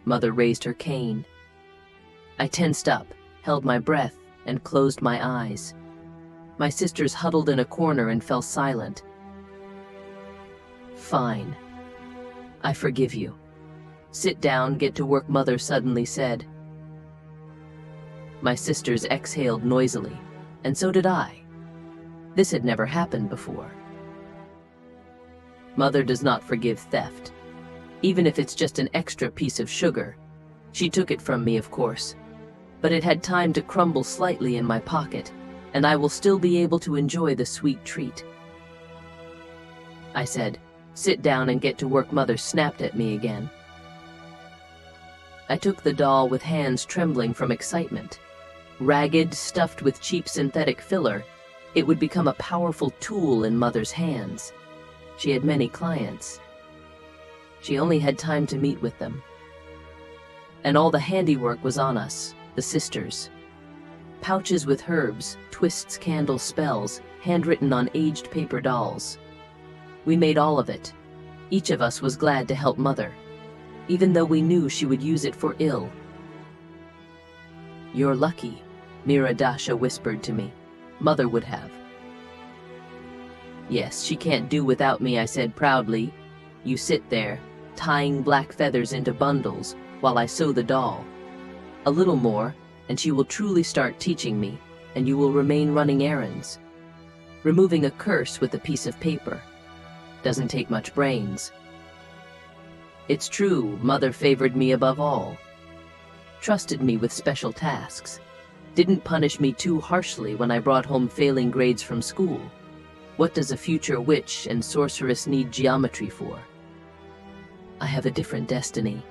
Mother raised her cane. I tensed up, held my breath, and closed my eyes. My sisters huddled in a corner and fell silent. Fine. I forgive you. Sit down, get to work, Mother suddenly said. My sisters exhaled noisily, and so did I. This had never happened before. Mother does not forgive theft, even if it's just an extra piece of sugar. She took it from me, of course, but it had time to crumble slightly in my pocket, and I will still be able to enjoy the sweet treat. I said, sit down and get to work. Mother snapped at me again. I took the doll with hands trembling from excitement. Ragged, stuffed with cheap synthetic filler, it would become a powerful tool in Mother's hands. She had many clients. She only had time to meet with them. And all the handiwork was on us, the sisters. Pouches with herbs, twists, candles, spells, handwritten on aged paper dolls. We made all of it. Each of us was glad to help Mother, even though we knew she would use it for ill. You're lucky, Mira Dasha whispered to me. Mother would have. Yes, she can't do without me, I said proudly. You sit there, tying black feathers into bundles, while I sew the doll. A little more, and she will truly start teaching me, and you will remain running errands. Removing a curse with a piece of paper. Doesn't take much brains. It's true, Mother favored me above all. Trusted me with special tasks. Didn't punish me too harshly when I brought home failing grades from school. What does a future witch and sorceress need geometry for? I have a different destiny.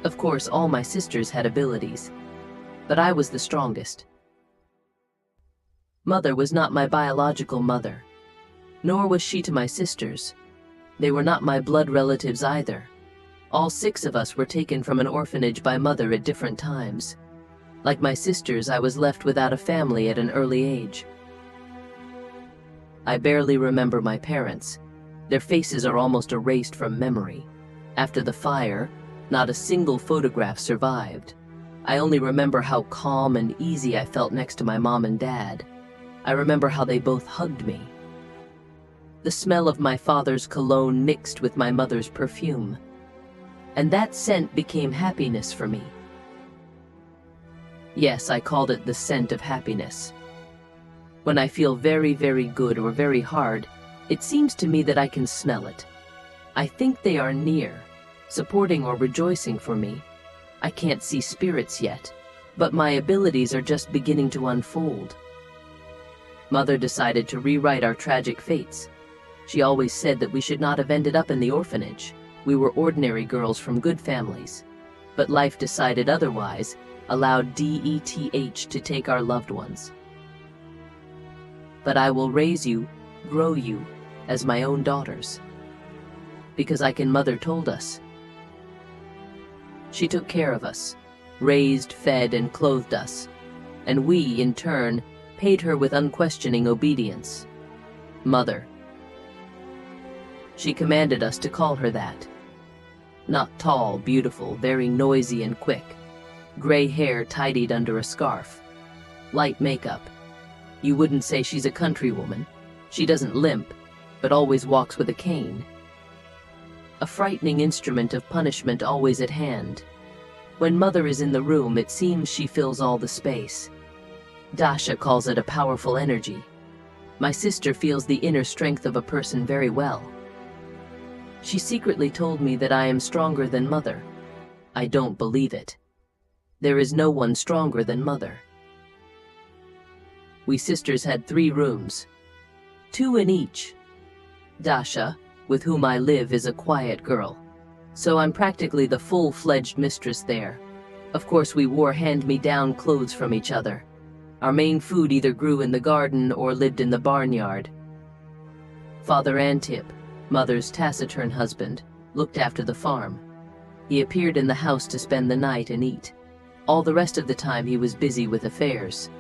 Of course, all my sisters had abilities, but I was the strongest. Mother was not my biological mother, nor was she to my sisters. They were not my blood relatives either. All 6 of us were taken from an orphanage by Mother at different times. Like my sisters, I was left without a family at an early age. I barely remember my parents. Their faces are almost erased from memory. After the fire, not a single photograph survived. I only remember how calm and easy I felt next to my mom and dad. I remember how they both hugged me. The smell of my father's cologne mixed with my mother's perfume. And that scent became happiness for me. Yes, I called it the scent of happiness. When I feel very, very good or very hard, it seems to me that I can smell it. I think they are near, supporting or rejoicing for me. I can't see spirits yet, but my abilities are just beginning to unfold. Mother decided to rewrite our tragic fates. She always said that we should not have ended up in the orphanage. We were ordinary girls from good families. But life decided otherwise, allowed DETH to take our loved ones. But I will raise you, grow you, as my own daughters. Because I can, Mother told us. She took care of us, raised, fed, and clothed us, and we, in turn, paid her with unquestioning obedience. Mother. She commanded us to call her that. Not tall, beautiful, very noisy and quick. Gray hair tidied under a scarf. Light makeup. You wouldn't say she's a countrywoman. She doesn't limp, but always walks with a cane. A frightening instrument of punishment always at hand. When Mother is in the room, it seems she fills all the space. Dasha calls it a powerful energy. My sister feels the inner strength of a person very well. She secretly told me that I am stronger than Mother. I don't believe it. There is no one stronger than Mother. We sisters had 3 rooms, 2 in each. Dasha, with whom I live, is a quiet girl, so I'm practically the full-fledged mistress there. Of course, we wore hand-me-down clothes from each other. Our main food either grew in the garden or lived in the barnyard. Father Antip, Mother's taciturn husband, looked after the farm. He appeared in the house to spend the night and eat. All the rest of the time he was busy with affairs.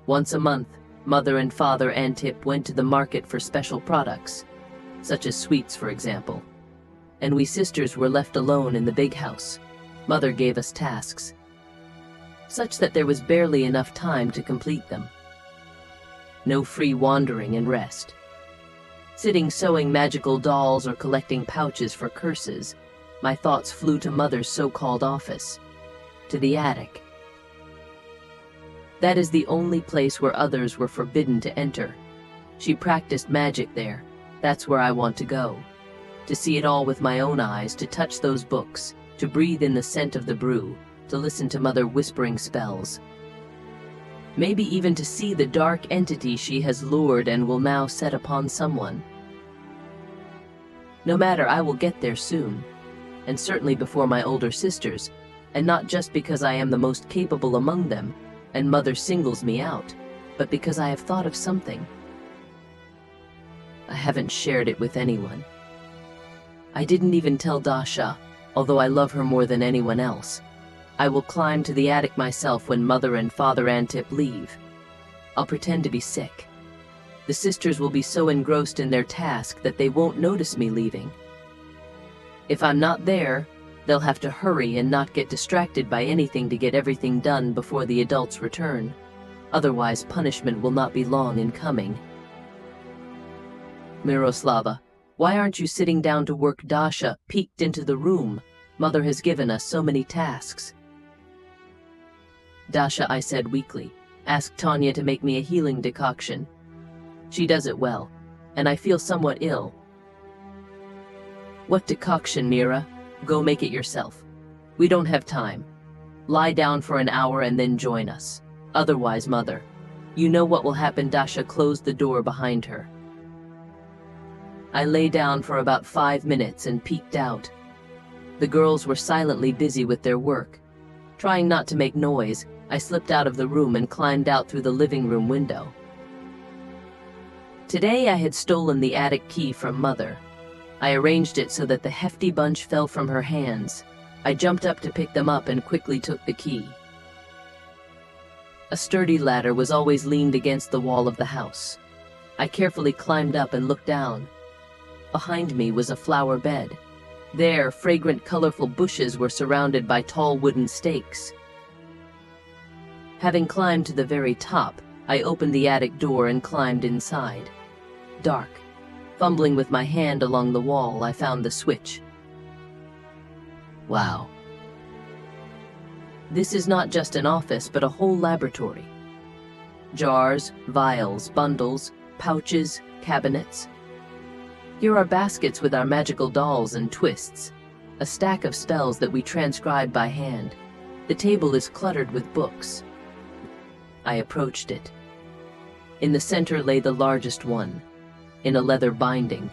Once a month, Mother and Father Antip went to the market for special products, such as sweets, for example. and we sisters were left alone in the big house. Mother gave us tasks, such that there was barely enough time to complete them. No free wandering and rest. Sitting sewing magical dolls or collecting pouches for curses, my thoughts flew to Mother's so-called office, to the attic. That is the only place where others were forbidden to enter. She practiced magic there. That's where I want to go. To see it all with my own eyes, to touch those books, to breathe in the scent of the brew, to listen to Mother whispering spells. Maybe even to see the dark entity she has lured and will now set upon someone. No matter, I will get there soon, and certainly before my older sisters, and not just because I am the most capable among them, and Mother singles me out, but because I have thought of something. I haven't shared it with anyone. I didn't even tell Dasha, although I love her more than anyone else. I will climb to the attic myself when Mother and Father Antip leave. I'll pretend to be sick. The sisters will be so engrossed in their task that they won't notice me leaving. If I'm not there, they'll have to hurry and not get distracted by anything to get everything done before the adults return. Otherwise, punishment will not be long in coming. Miroslava, why aren't you sitting down to work? Dasha peeked into the room. Mother has given us so many tasks. Dasha, I said weakly, ask Tanya to make me a healing decoction. She does it well, and I feel somewhat ill. What decoction, Mira? Go make it yourself. We don't have time. Lie down for an hour and then join us. Otherwise, Mother, you know what will happen. Dasha closed the door behind her. I lay down for about 5 minutes and peeked out. The girls were silently busy with their work. Trying not to make noise, I slipped out of the room and climbed out through the living room window. Today I had stolen the attic key from Mother. I arranged it so that the hefty bunch fell from her hands. I jumped up to pick them up and quickly took the key. A sturdy ladder was always leaned against the wall of the house. I carefully climbed up and looked down. Behind me was a flower bed. There, fragrant, colorful bushes were surrounded by tall wooden stakes. Having climbed to the very top, I opened the attic door and climbed inside. Dark. Fumbling with my hand along the wall, I found the switch. Wow. This is not just an office, but a whole laboratory. Jars, vials, bundles, pouches, cabinets. Here are baskets with our magical dolls and twists, a stack of spells that we transcribe by hand. The table is cluttered with books. I approached it. In the center lay the largest one, in a leather binding.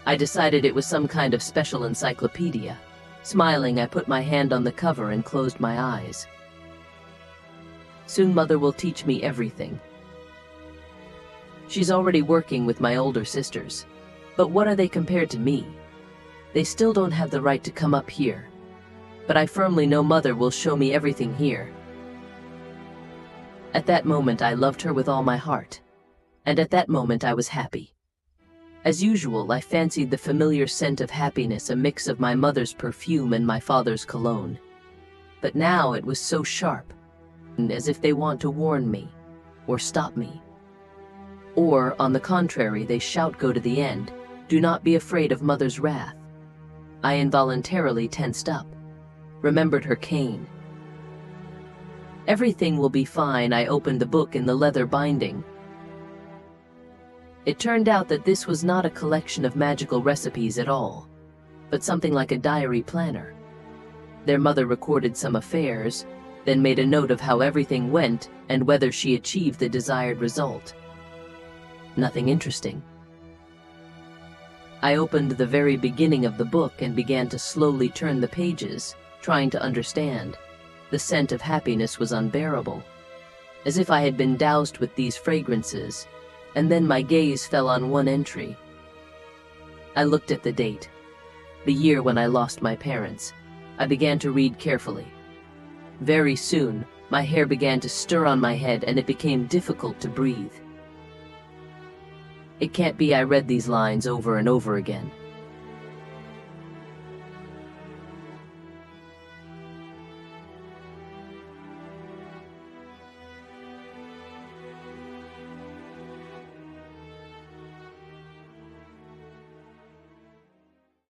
I decided it was some kind of special encyclopedia. Smiling, I put my hand on the cover and closed my eyes. Soon Mother will teach me everything. She's already working with my older sisters. But what are they compared to me? They still don't have the right to come up here. But I firmly know Mother will show me everything here. At that moment, I loved her with all my heart. And at that moment, I was happy. As usual, I fancied the familiar scent of happiness, a mix of my mother's perfume and my father's cologne. But now it was so sharp, as if they want to warn me, or stop me. Or, on the contrary, they shout, go to the end. Do not be afraid of Mother's wrath. I involuntarily tensed up, remembered her cane. Everything will be fine. I opened the book in the leather binding. It turned out that this was not a collection of magical recipes at all, but something like a diary planner. Their mother recorded some affairs, then made a note of how everything went and whether she achieved the desired result. Nothing interesting. I opened the very beginning of the book and began to slowly turn the pages, trying to understand. The scent of happiness was unbearable, as if I had been doused with these fragrances, and then my gaze fell on one entry. I looked at the date, the year when I lost my parents. I began to read carefully. Very soon, my hair began to stir on my head and it became difficult to breathe. It can't be. I read these lines over and over again.